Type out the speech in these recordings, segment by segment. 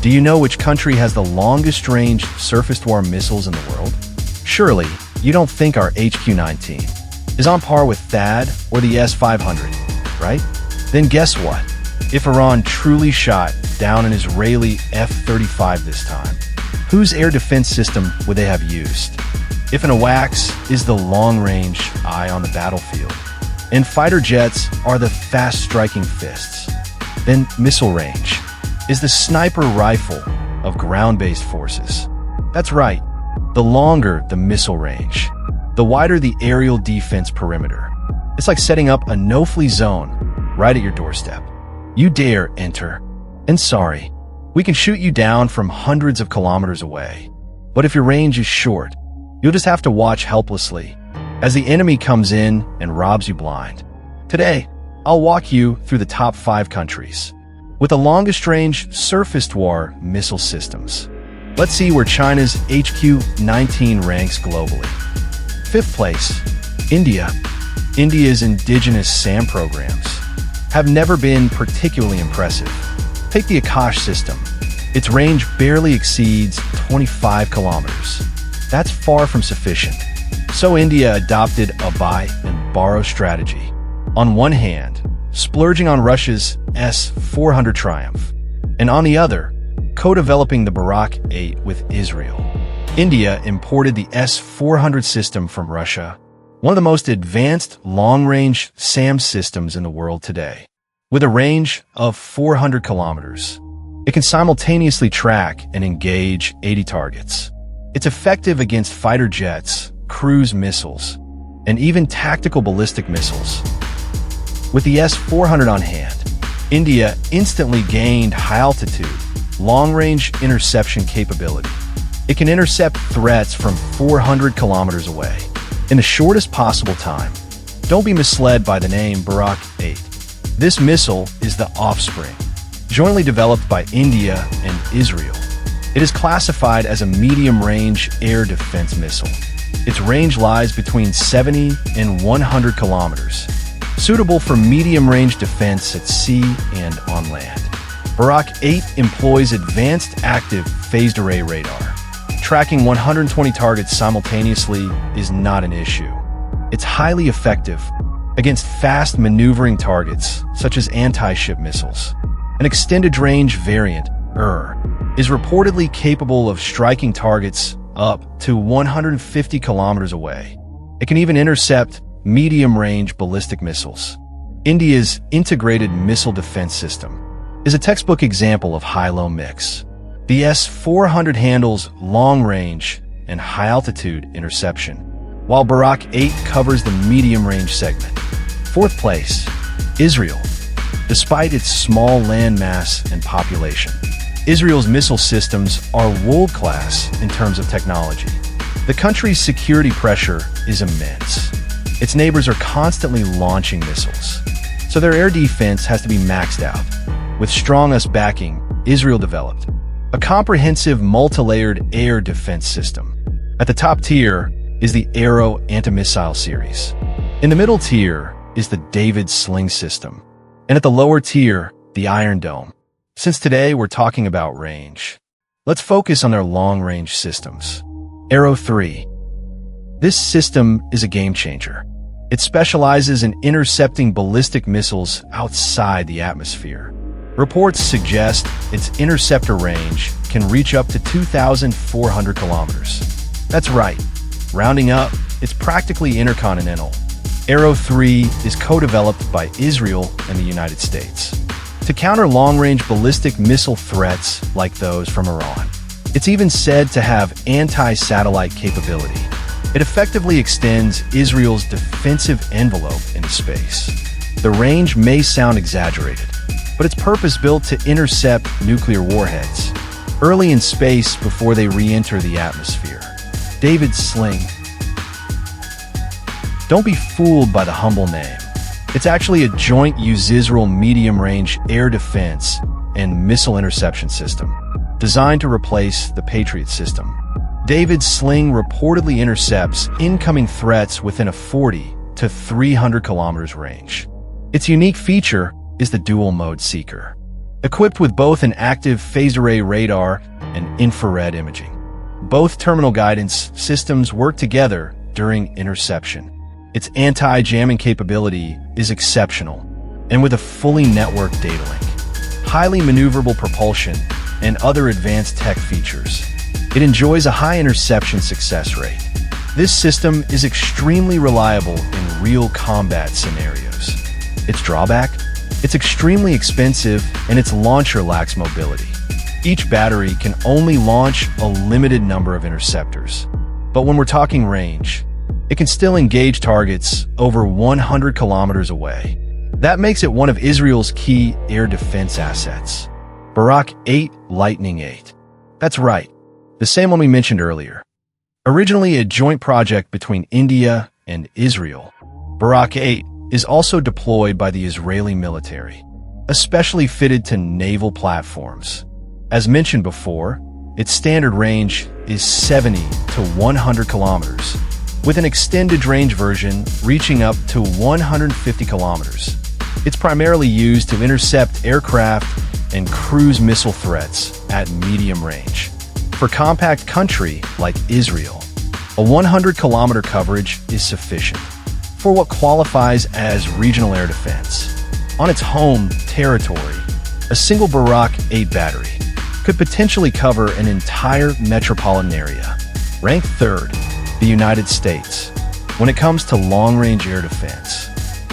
Do you know which country has the longest-range surface-to-air missiles in the world? Surely, you don't think our HQ-19 is on par with THAAD or the S-500, right? Then guess what? If Iran truly shot down an Israeli F-35 this time, whose air defense system would they have used? If an AWACS is the long-range eye on the battlefield, and fighter jets are the fast-striking fists, then missile range is the sniper rifle of ground-based forces. That's right. The longer the missile range, the wider the aerial defense perimeter. It's like setting up a no-flee zone right at your doorstep. You dare enter, and sorry, we can shoot you down from hundreds of kilometers away. But if your range is short, you'll just have to watch helplessly as the enemy comes in and robs you blind. Today, I'll walk you through the top 5 countries with the longest-range surface-to-air missile systems. Let's see where China's HQ-19 ranks globally. 5th place, India. India's indigenous SAM programs have never been particularly impressive. Take the Akash system. Its range barely exceeds 25 kilometers. That's far from sufficient. So India adopted a buy and borrow strategy. On one hand, splurging on Russia's S-400 Triumph, and on the other, co-developing the Barak 8 with Israel. India imported the S-400 system from Russia, one of the most advanced long-range SAM systems in the world today. With a range of 400 kilometers, it can simultaneously track and engage 80 targets. It's effective against fighter jets, cruise missiles, and even tactical ballistic missiles. With the S-400 on hand, India instantly gained high-altitude, long-range interception capability. It can intercept threats from 400 kilometers away in the shortest possible time. Don't be misled by the name Barak 8. This missile is the offspring, jointly developed by India and Israel. It is classified as a medium-range air defense missile. Its range lies between 70 and 100 kilometers, suitable for medium-range defense at sea and on land. Barak 8 employs advanced active phased array radar. Tracking 120 targets simultaneously is not an issue. It's highly effective against fast maneuvering targets such as anti-ship missiles. An extended-range variant, is reportedly capable of striking targets up to 150 kilometers away. It can even intercept medium-range ballistic missiles. India's integrated missile defense system is a textbook example of high-low mix. The S-400 handles long-range and high-altitude interception, while Barak 8 covers the medium-range segment. 4th place, Israel. Despite its small landmass and population, Israel's missile systems are world-class in terms of technology. The country's security pressure is immense. Its neighbors are constantly launching missiles, so their air defense has to be maxed out. With strong US backing, Israel developed a comprehensive multi-layered air defense system. At the top tier is the Arrow anti-missile series. In the middle tier is the David Sling system, and at the lower tier, the Iron Dome. Since today we're talking about range, let's focus on their long-range systems. Arrow 3. This system is a game-changer. It specializes in intercepting ballistic missiles outside the atmosphere. Reports suggest its interceptor range can reach up to 2,400 kilometers. That's right. Rounding up, it's practically intercontinental. Arrow 3 is co-developed by Israel and the United States to counter long-range ballistic missile threats like those from Iran. It's even said to have anti-satellite capability. It effectively extends Israel's defensive envelope into space. The range may sound exaggerated, but it's purpose-built to intercept nuclear warheads early in space before they re-enter the atmosphere. David Sling. Don't be fooled by the humble name. It's actually a joint US-Israel medium-range air defense and missile interception system, designed to replace the Patriot system. David Sling reportedly intercepts incoming threats within a 40 to 300 kilometers range. Its unique feature is the dual-mode seeker. equipped with both an active phased array radar and infrared imaging. Both terminal guidance systems work together during interception. Its anti-jamming capability is exceptional, and with a fully networked data link, highly maneuverable propulsion, and other advanced tech features, it enjoys a high interception success rate. This system is extremely reliable in real combat scenarios. Its drawback? It's extremely expensive and its launcher lacks mobility. Each battery can only launch a limited number of interceptors. But when we're talking range, it can still engage targets over 100 kilometers away. That makes it one of Israel's key air defense assets. Barak 8 Lightning 8. That's right, the same one we mentioned earlier. Originally a joint project between India and Israel, Barak 8 is also deployed by the Israeli military, especially fitted to naval platforms. As mentioned before, its standard range is 70 to 100 kilometers, with an extended range version reaching up to 150 kilometers. It's primarily used to intercept aircraft and cruise missile threats at medium range. For compact country like Israel, a 100-kilometer coverage is sufficient for what qualifies as regional air defense. On its home territory, a single Barak 8 battery could potentially cover an entire metropolitan area. Ranked third, the United States. When it comes to long-range air defense,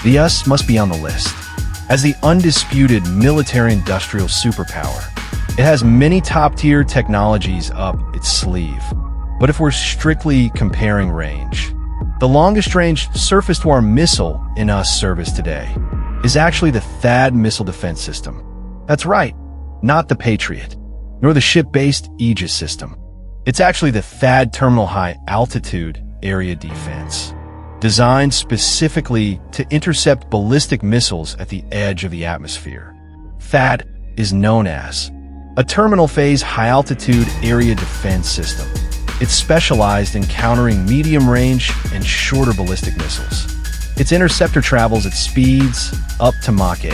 the US must be on the list. As the undisputed military-industrial superpower, it has many top-tier technologies up its sleeve. But if we're strictly comparing range, the longest-range surface-to-air missile in US service today is actually the THAAD missile defense system. That's right, not the Patriot, nor the ship-based Aegis system. It's actually the THAAD Terminal High Altitude Area Defense, designed specifically to intercept ballistic missiles at the edge of the atmosphere. THAAD is known as a terminal phase high-altitude area defense system. It's specialized in countering medium-range and shorter ballistic missiles. Its interceptor travels at speeds up to Mach 8.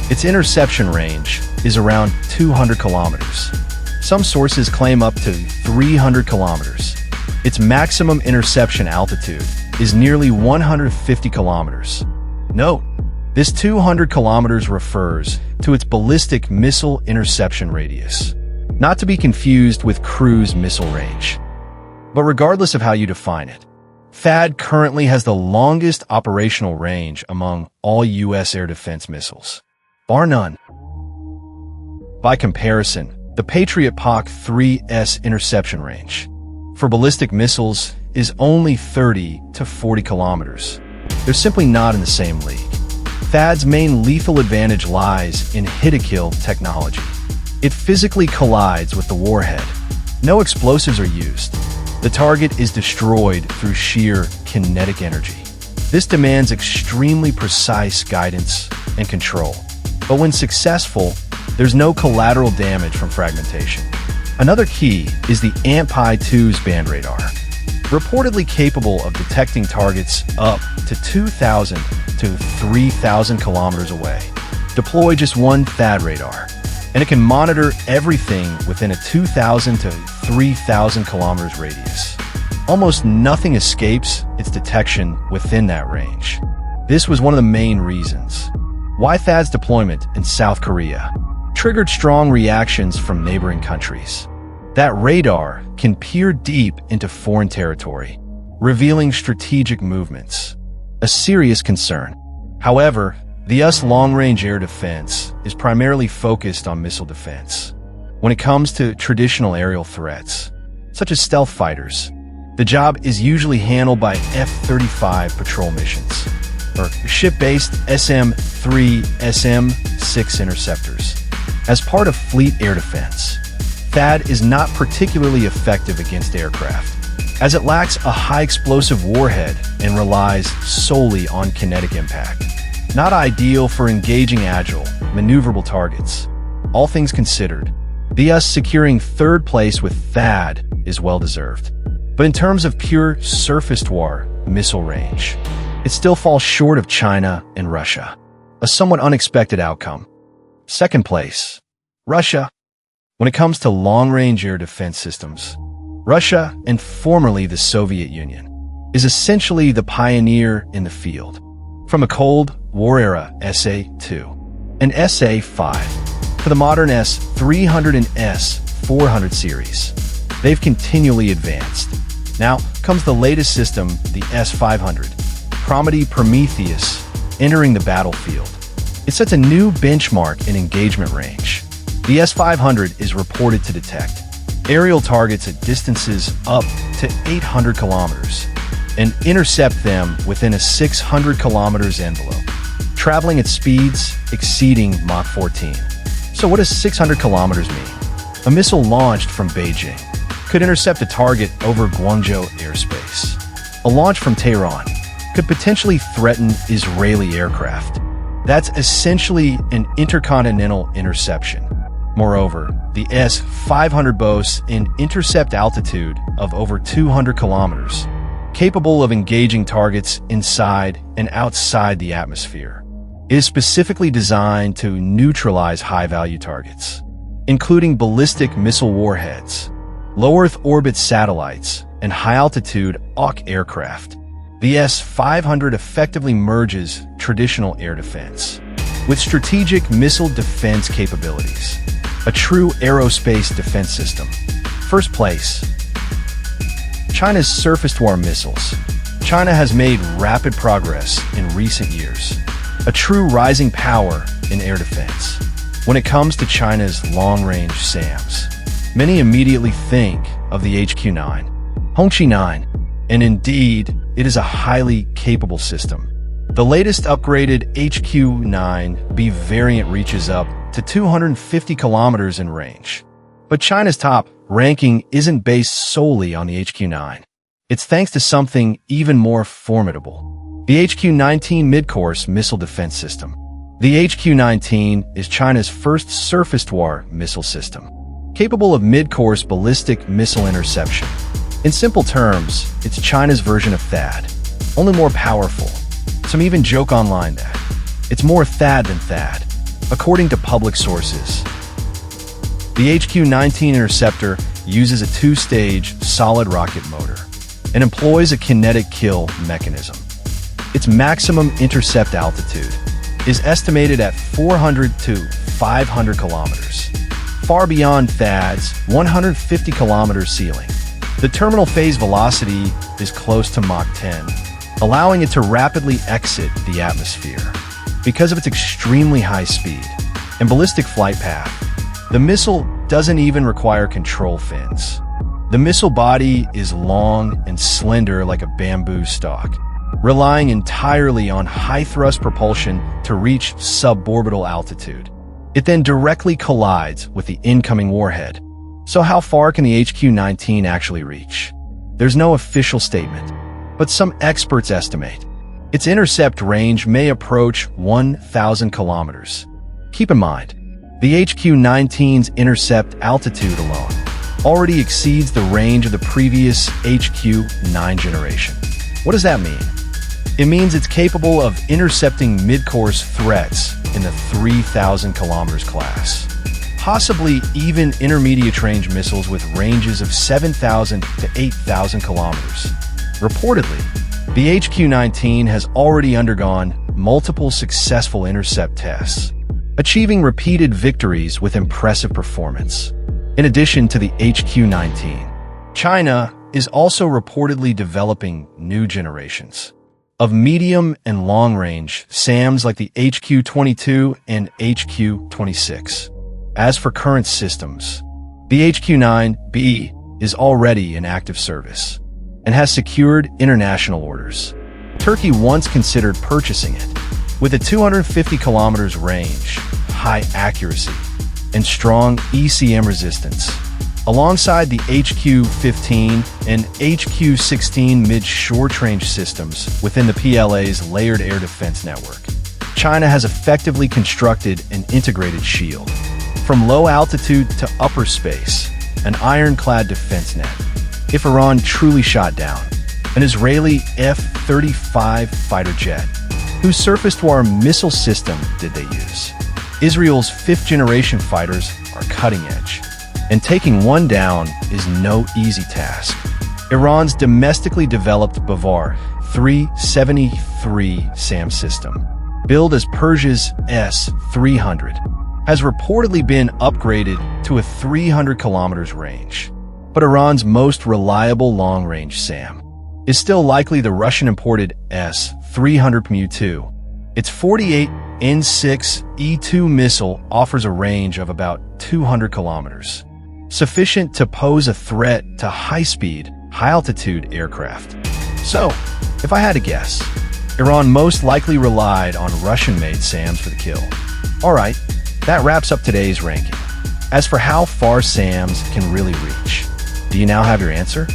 Its interception range is around 200 kilometers. Some sources claim up to 300 kilometers. Its maximum interception altitude is nearly 150 kilometers. Note, this 200 kilometers refers to its ballistic missile interception radius, not to be confused with cruise missile range. But regardless of how you define it, THAAD currently has the longest operational range among all U.S. air defense missiles, bar none. By comparison, the Patriot PAC-3's interception range for ballistic missiles is only 30 to 40 kilometers. They're simply not in the same league. THAAD's main lethal advantage lies in hit-to-kill technology. It physically collides with the warhead. No explosives are used. The target is destroyed through sheer kinetic energy. This demands extremely precise guidance and control. But when successful, there's no collateral damage from fragmentation. Another key is the AMP-I-2's band radar, reportedly capable of detecting targets up to 2,000 to 3,000 kilometers away. Deploy just one THAAD radar, and it can monitor everything within a 2,000 to 3,000 kilometers radius. Almost nothing escapes its detection within that range. This was one of the main reasons why THAAD's deployment in South Korea triggered strong reactions from neighboring countries. That radar can peer deep into foreign territory, revealing strategic movements, a serious concern. However, the US long-range air defense is primarily focused on missile defense. When it comes to traditional aerial threats, such as stealth fighters, the job is usually handled by F-35 patrol missions, or ship-based SM-3, SM-6 interceptors. As part of fleet air defense, THAAD is not particularly effective against aircraft, as it lacks a high-explosive warhead and relies solely on kinetic impact. Not ideal for engaging agile, maneuverable targets. All things considered, the US securing third place with THAAD is well-deserved. But in terms of pure surface-to-air missile range, it still falls short of China and Russia, a somewhat unexpected outcome. Second place, Russia. When it comes to long-range air defense systems, Russia, and formerly the Soviet Union, is essentially the pioneer in the field. From a Cold War era SA-2 and SA-5 to the modern S-300 and S-400 series, they've continually advanced. Now comes the latest system, the S-500, Prometheus, entering the battlefield. It sets a new benchmark in engagement range. The S-500 is reported to detect aerial targets at distances up to 800 kilometers and intercept them within a 600 kilometers envelope, traveling at speeds exceeding Mach 14. So what does 600 kilometers mean? A missile launched from Beijing could intercept a target over Guangzhou airspace. A launch from Tehran could potentially threaten Israeli aircraft. That's essentially an intercontinental interception. Moreover, the S-500 boasts an intercept altitude of over 200 kilometers, capable of engaging targets inside and outside the atmosphere. It is specifically designed to neutralize high-value targets, including ballistic missile warheads, low-Earth orbit satellites, and high-altitude Hawk aircraft. The S-500 effectively merges traditional air defense with strategic missile defense capabilities, a true aerospace defense system. First place, China's surface-to-air missiles. China has made rapid progress in recent years, a true rising power in air defense. When it comes to China's long-range SAMs, many immediately think of the HQ-9, Hongqi-9, and indeed, it is a highly capable system. The latest upgraded HQ-9B variant reaches up to 250 kilometers in range. But China's top ranking isn't based solely on the HQ-9. It's thanks to something even more formidable: the HQ-19 mid-course missile defense system. The HQ-19 is China's first surface-to-air missile system, capable of mid-course ballistic missile interception. In simple terms, it's China's version of THAAD, only more powerful. Some even joke online that it's more THAAD than THAAD. According to public sources, the HQ-19 interceptor uses a two-stage solid rocket motor and employs a kinetic kill mechanism. Its maximum intercept altitude is estimated at 400 to 500 kilometers, far beyond THAAD's 150 kilometer ceiling. The terminal phase velocity is close to Mach 10, allowing it to rapidly exit the atmosphere. Because of its extremely high speed and ballistic flight path, the missile doesn't even require control fins. The missile body is long and slender like a bamboo stalk, relying entirely on high-thrust propulsion to reach suborbital altitude. It then directly collides with the incoming warhead. So how far can the HQ-19 actually reach? There's no official statement, but some experts estimate its intercept range may approach 1,000 kilometers. Keep in mind, the HQ-19's intercept altitude alone already exceeds the range of the previous HQ-9 generation. What does that mean? It means it's capable of intercepting mid-course threats in the 3,000 kilometers class, possibly even intermediate-range missiles with ranges of 7,000 to 8,000 kilometers. Reportedly, the HQ-19 has already undergone multiple successful intercept tests, achieving repeated victories with impressive performance. In addition to the HQ-19, China is also reportedly developing new generations of medium and long-range SAMs like the HQ-22 and HQ-26. As for current systems, the HQ-9B is already in active service and has secured international orders. Turkey once considered purchasing it. With a 250 kilometers range, high accuracy, and strong ECM resistance, alongside the HQ-15 and HQ-16 mid-short-range systems within the PLA's layered air defense network, China has effectively constructed an integrated shield. From low altitude to upper space, an ironclad defense net. If Iran truly shot down an Israeli F-35 fighter jet, whose surface-to-air missile system did they use? Israel's fifth-generation fighters are cutting edge, and taking one down is no easy task. Iran's domestically developed Bavar 373 SAM system, billed as Persia's S-300, has reportedly been upgraded to a 300 kilometers range. But Iran's most reliable long-range SAM is still likely the Russian-imported S-300 Mu-2. Its 48 N6 E2 missile offers a range of about 200 kilometers, sufficient to pose a threat to high-speed, high-altitude aircraft. So, if I had to guess, Iran most likely relied on Russian-made SAMs for the kill. Alright, that wraps up today's ranking. As for how far SAMs can really reach, do you now have your answer?